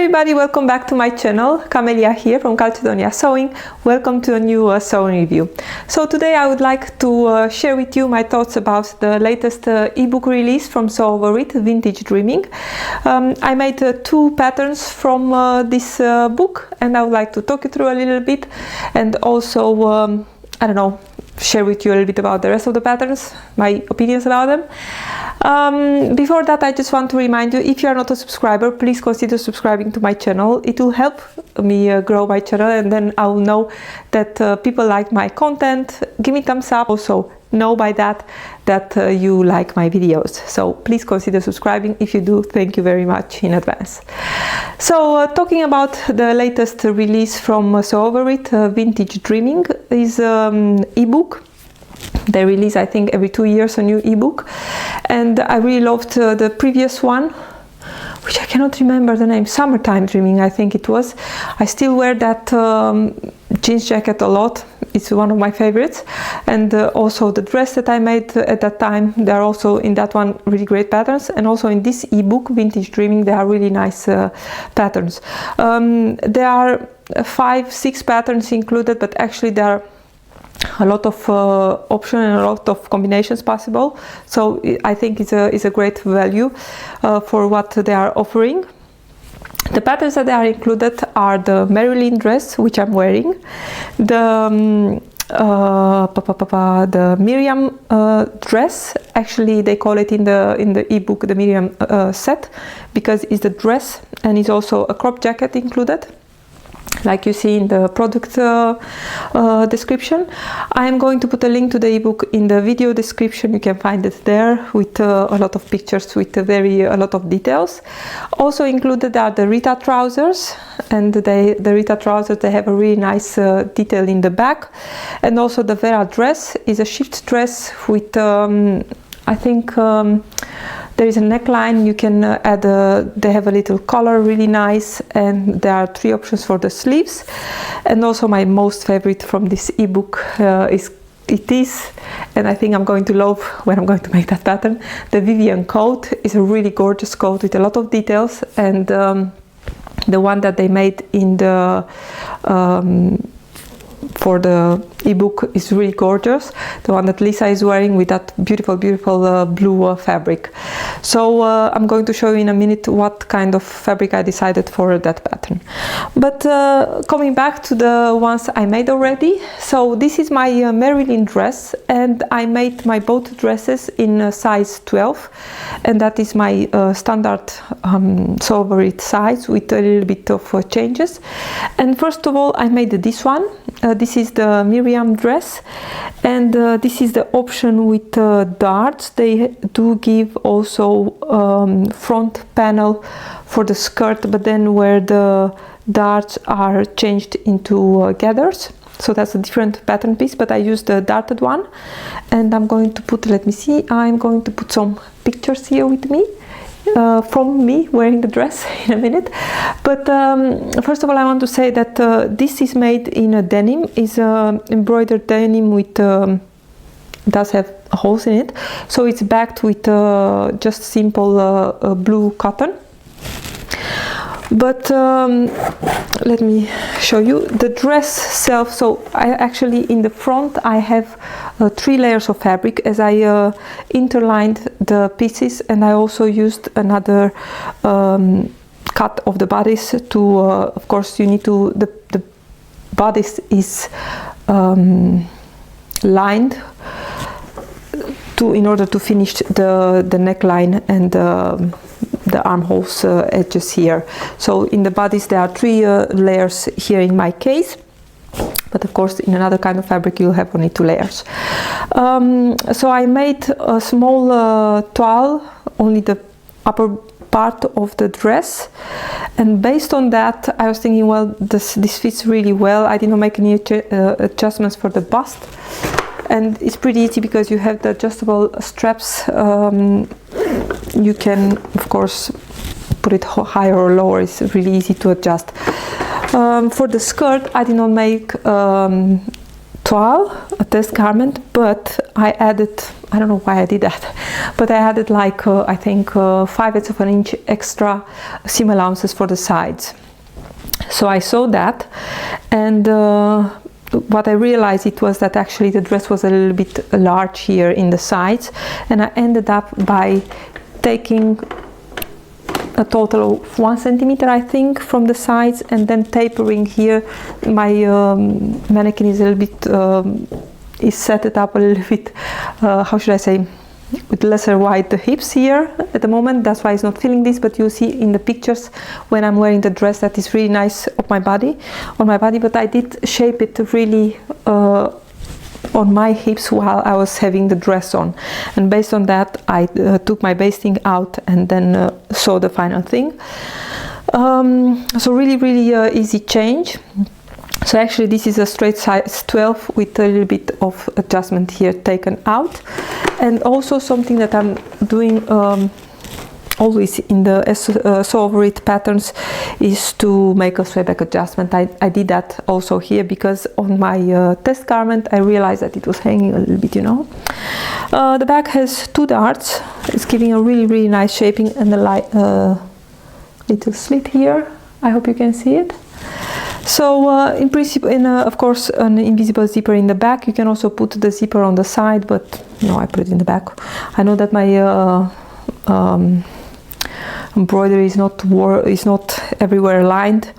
everybody, welcome back to my channel. Camelia here from Calcedonia Sewing. Welcome to a new sewing review. So today I would like to share with you my thoughts about the latest ebook release from Sewoverit, Vintage Dreaming. I made two patterns from this book, and I would like to talk you through a little bit, and also share with you a little bit about the rest of the patterns, my opinions about them. Before that, I just want to remind you, if you are not a subscriber, please consider subscribing to my channel. It will help me grow my channel, and then I will know that people like my content. Give me thumbs up. Also know by that you like my videos, so please consider subscribing. If you do, thank you very much in advance. So talking about the latest release from Sewoverit, Vintage Dreaming is ebook. They release, I think, every 2 years a new ebook, and I really loved the previous one, which I cannot remember the name. Summertime Dreaming, I think it was. I still wear that jeans jacket a lot. It's one of my favorites, and also the dress that I made at that time, they are also in that one really great patterns, and also in this ebook Vintage Dreaming they are really nice patterns. There are 5-6 patterns included, but actually there are a lot of options and a lot of combinations possible, so I think it's a great value for what they are offering. The patterns that are included are the Marilyn Dress, which I'm wearing, the Miriam Dress. Actually, they call it in the ebook the Miriam set, because it's the dress and it's also a crop jacket included, like you see in the product description. I am going to put a link to the ebook in the video description. You can find it there with a lot of pictures, with a lot of details. Also included are the Rita Trousers, and the Rita Trousers, they have a really nice detail in the back. And also the Vivian Dress is a shift dress with I think there is a neckline. You can add they have a little collar, really nice, and there are 3 options for the sleeves. And also my most favorite from this ebook is, and I think I'm going to love when I'm going to make that pattern, the Vivian Coat. Is a really gorgeous coat with a lot of details, and the one that they made in the for the ebook is really gorgeous. The one that Lisa is wearing with that beautiful blue fabric. So I'm going to show you in a minute what kind of fabric I decided for that pattern. But coming back to the ones I made already, so this is my Marilyn dress, and I made my both dresses in size 12, and that is my standard Sewoverit size with a little bit of changes. And first of all, I made this one. This is the Miriam Dress, and this is the option with darts. They do give also front panel for the skirt, but then where the darts are changed into gathers. So that's a different pattern piece, but I used the darted one. And I'm going to put, let me see, I'm going to put some pictures here with me. From me wearing the dress in a minute. But first of all, I want to say that this is made in a denim, is embroidered denim with does have holes in it, so it's backed with just simple blue cotton. But let me show you the dress self. So I actually, in the front, I have 3 layers of fabric, as I interlined the pieces, and I also used another cut of the bodice to of course you need to, the bodice is lined in order to finish the neckline and the armholes edges here. So in the bodice there are 3 layers here in my case, but of course in another kind of fabric you'll have only 2 layers. So I made a small toile, only the upper part of the dress, and based on that I was thinking, well, this fits really well. I did not make any adjustments for the bust, and it's pretty easy because you have the adjustable straps. You can of course put it higher or lower. It's really easy to adjust. For the skirt I did not make toile, a test garment, but I added, I don't know why I did that, but I added like I think 5/8 of an inch extra seam allowances for the sides. So I sewed that, and what I realized it was that actually the dress was a little bit large here in the sides, and I ended up by taking a total of 1 centimeter, I think, from the sides, and then tapering here. My mannequin is a little bit is set it up a little bit, how should I say, with lesser wide hips here at the moment. That's why it's not feeling this, but you see in the pictures when I'm wearing the dress that is really nice on my body, but I did shape it really on my hips while I was having the dress on, and based on that I took my basting out and then sewed the final thing. So really easy change. So actually this is a straight size 12 with a little bit of adjustment here taken out. And also something that I'm doing always in the sewoverit patterns is to make a swayback adjustment. I did that also here because on my test garment I realized that it was hanging a little bit, you know. The back has 2 darts. It's giving a really nice shaping, and a light little slit here. I hope you can see it. So in principle, of course, an invisible zipper in the back. You can also put the zipper on the side, but no, I put it in the back. I know that my embroidery is not everywhere lined,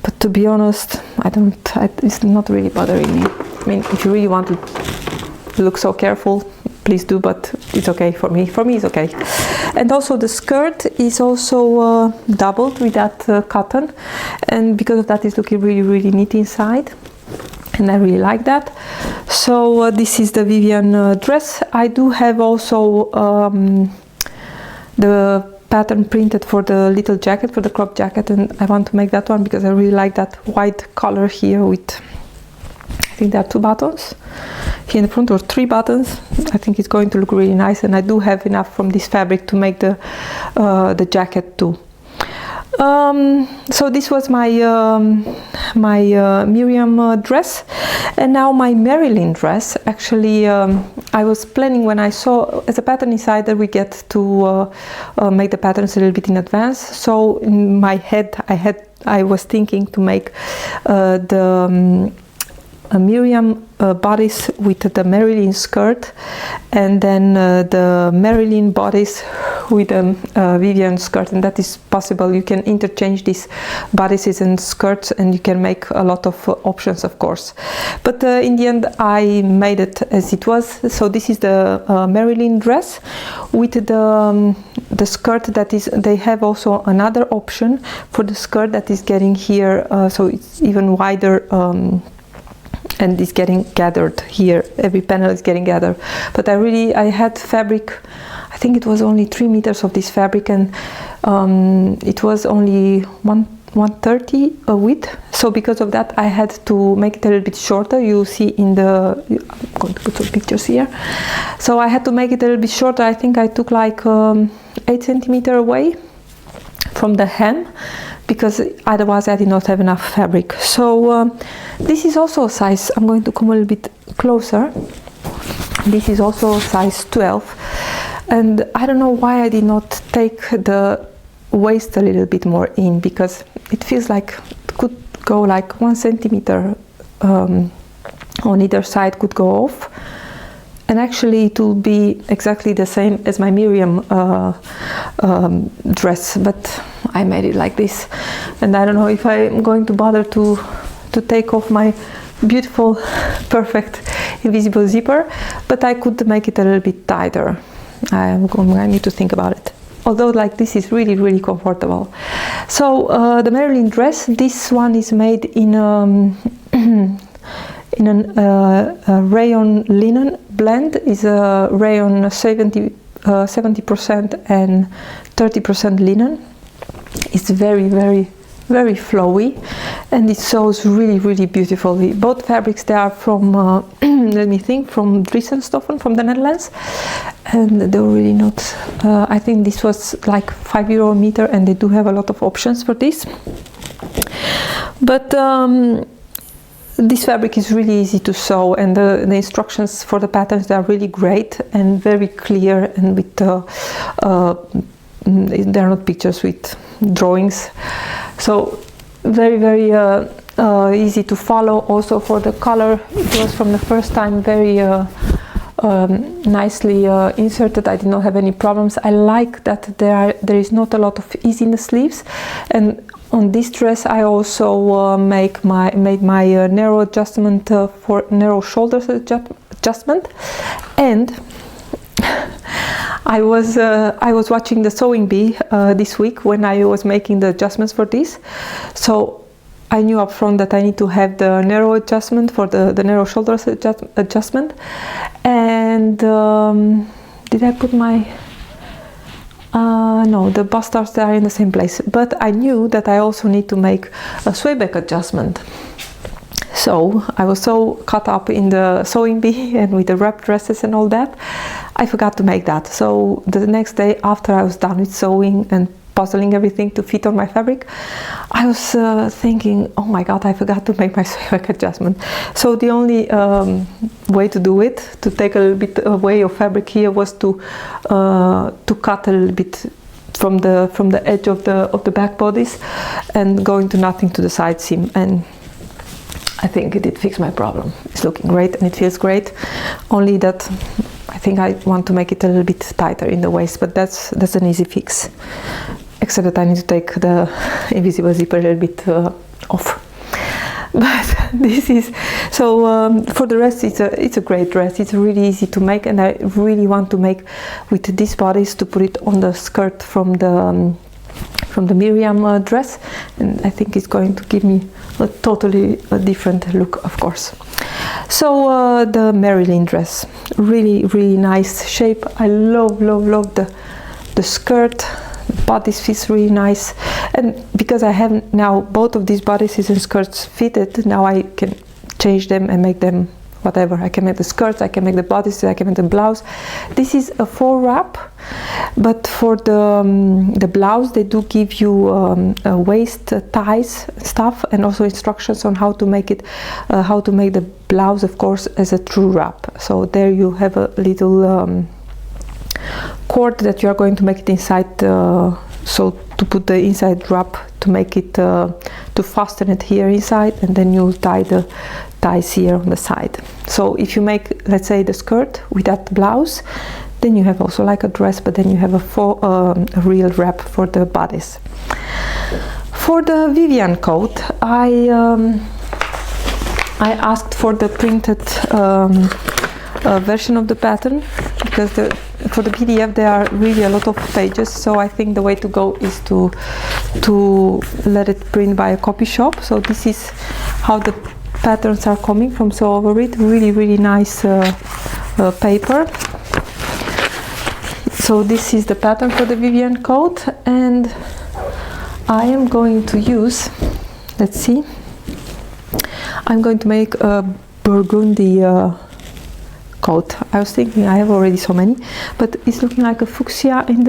but to be honest, it's not really bothering me. I mean, if you really want to look so careful, please do, but it's okay for me. For me, it's okay. And also the skirt is also doubled with that cotton, and because of that, it's looking really neat inside, and I really like that. So this is the Vivian dress. I do have also the pattern printed for the little jacket, for the crop jacket, and I want to make that one because I really like that white color here with, I think there are 2 buttons here in the front, or 3 buttons. I think it's going to look really nice, and I do have enough from this fabric to make the jacket too. So this was my Miriam dress, and now my Marilyn dress. Actually, I was planning, when I saw as a pattern insider we get to make the patterns a little bit in advance. So in my head I was thinking to make a Miriam bodice with the Marilyn skirt, and then the Marilyn bodice with a Vivian skirt, and that is possible. You can interchange these bodices and skirts, and you can make a lot of options, of course. But in the end I made it as it was. So this is the Marilyn dress with the skirt that is, they have also another option for the skirt that is getting here, so it's even wider, and is getting gathered here. Every panel is getting gathered. But I had fabric, I think it was only 3 meters of this fabric, and it was only 130 width. So because of that I had to make it a little bit shorter. You see in the, I'm going to put some pictures here. So I had to make it a little bit shorter. I think I took like 8 centimeters away from the hem, because otherwise I did not have enough fabric. So this is also a size, I'm going to come a little bit closer. This is also size 12, and I don't know why I did not take the waist a little bit more in, because it feels like it could go like 1 centimeter on either side could go off, and actually it will be exactly the same as my Miriam dress, but I made it like this, and I don't know if I'm going to bother to take off my beautiful, perfect invisible zipper, but I could make it a little bit tighter. I need to think about it. Although like this is really comfortable. So the Marilyn dress, this one is made in a rayon linen blend. Is a rayon 70% and 30% linen. It's very flowy, and it sews really beautifully. Both fabrics, they are from let me think, from Driesenstoffen, from the Netherlands, and they were really not, I think this was like €5 a meter, and they do have a lot of options for this. But this fabric is really easy to sew, and the instructions for the patterns, they are really great and very clear, and with they are not pictures, with drawings, so very, very easy to follow. Also for the color, it was from the first time very nicely inserted. I did not have any problems. I like that there is not a lot of ease in the sleeves, and on this dress I also made my narrow adjustment for narrow shoulders adjustment. And I was watching the Sewing Bee this week when I was making the adjustments for this, so I knew up front that I need to have the narrow adjustment for the narrow shoulders adjustment. And did I put my no, the bust stars, they are in the same place, but I knew that I also need to make a swayback adjustment. So I was so caught up in the Sewing Bee and with the wrap dresses and all that, I forgot to make that. So the next day, after I was done with sewing and puzzling everything to fit on my fabric, I was thinking, oh my god, I forgot to make my swayback adjustment. So the only way to do it, to take a little bit away of fabric here, was to cut a little bit from the edge of the back bodice and go into nothing to the side seam, and I think it did fix my problem. It's looking great and it feels great, only that I think I want to make it a little bit tighter in the waist, but that's an easy fix, except that I need to take the invisible zipper a little bit off. But this is so for the rest, it's a great dress. It's really easy to make, and I really want to make with this bodice, to put it on the skirt from the Miriam dress, and I think it's going to give me a totally different look, of course. So the Marilyn dress, really, really nice shape. I love the skirt. The bodice fits really nice, and because I have now both of these bodices and skirts fitted, now I can change them and make them whatever. I can make the skirts, I can make the bodices, I can make the blouse. This is a 4 wrap, but for the blouse they do give you a waist ties stuff, and also instructions on how to make it, how to make the blouse, of course, as a true wrap. So there you have a little cord that you are going to make it inside, so to put the inside wrap, to make it to fasten it here inside, and then you'll tie the ties here on the side. So if you make, let's say, the skirt with that blouse, then you have also like a dress, but then you have a real wrap for the bodice. For the Vivian coat, I asked for the printed version of the pattern, because for the PDF there are really a lot of pages, so I think the way to go is to let it print by a copy shop. So this is how the patterns are coming from sewoverit, really nice paper. So this is the pattern for the Vivian coat, and I am going to use, let's see, I'm going to make a burgundy coat. I was thinking I have already so many, but it's looking like a fuchsia on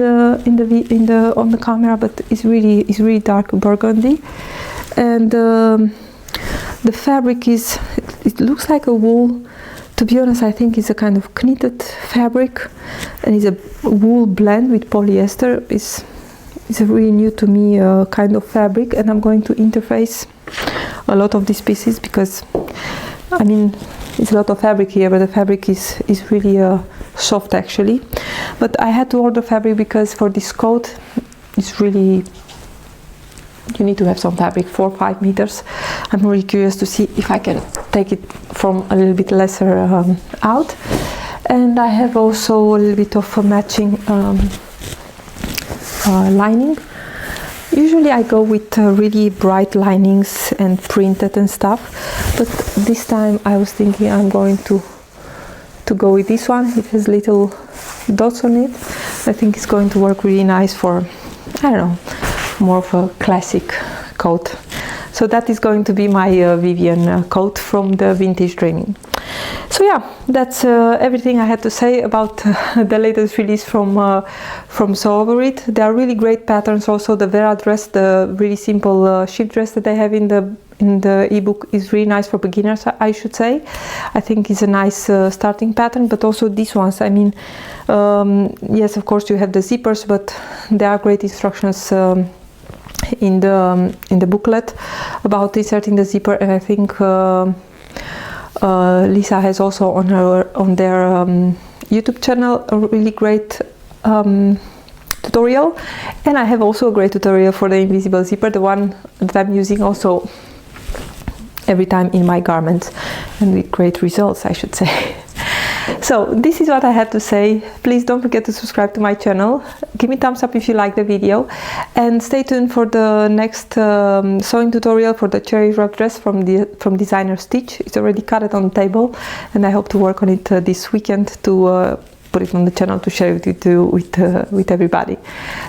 the camera, but it's really dark burgundy, and the fabric it looks like a wool. To be honest, I think it's a kind of knitted fabric, and it's a wool blend with polyester. It's a really new to me kind of fabric, and I'm going to interface a lot of these pieces, because I mean, it's a lot of fabric here, but the fabric is really soft actually. But I had to order fabric because for this coat, it's really, you need to have some fabric, 4 or 5 meters. I'm really curious to see if I can take it from a little bit lesser out. And I have also a little bit of a matching lining. Usually I go with really bright linings and printed and stuff, but this time I was thinking I'm going to go with this one. It has little dots on it. I think it's going to work really nice for, I don't know, more of a classic coat. So that is going to be my Vivian coat from the vintage dreaming. So yeah, that's everything I had to say about the latest release from Sewoverit. They are really great patterns. Also the Vera dress, the really simple sheep dress that they have in the ebook, is really nice for beginners, I should say. I think it's a nice starting pattern, but also these ones, I mean, yes, of course you have the zippers, but there are great instructions in the booklet about inserting the zipper, and I think Lisa has also on their YouTube channel a really great tutorial, and I have also a great tutorial for the invisible zipper, the one that I'm using also every time in my garments, and with great results, I should say. So this is what I had to say. Please don't forget to subscribe to my channel, give me thumbs up if you like the video, and stay tuned for the next sewing tutorial for the cherry wrap dress from Designer Stitch. It's already cut on the table, and I hope to work on it this weekend to put it on the channel to share it with everybody.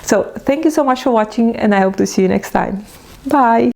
So thank you so much for watching, and I hope to see you next time. Bye!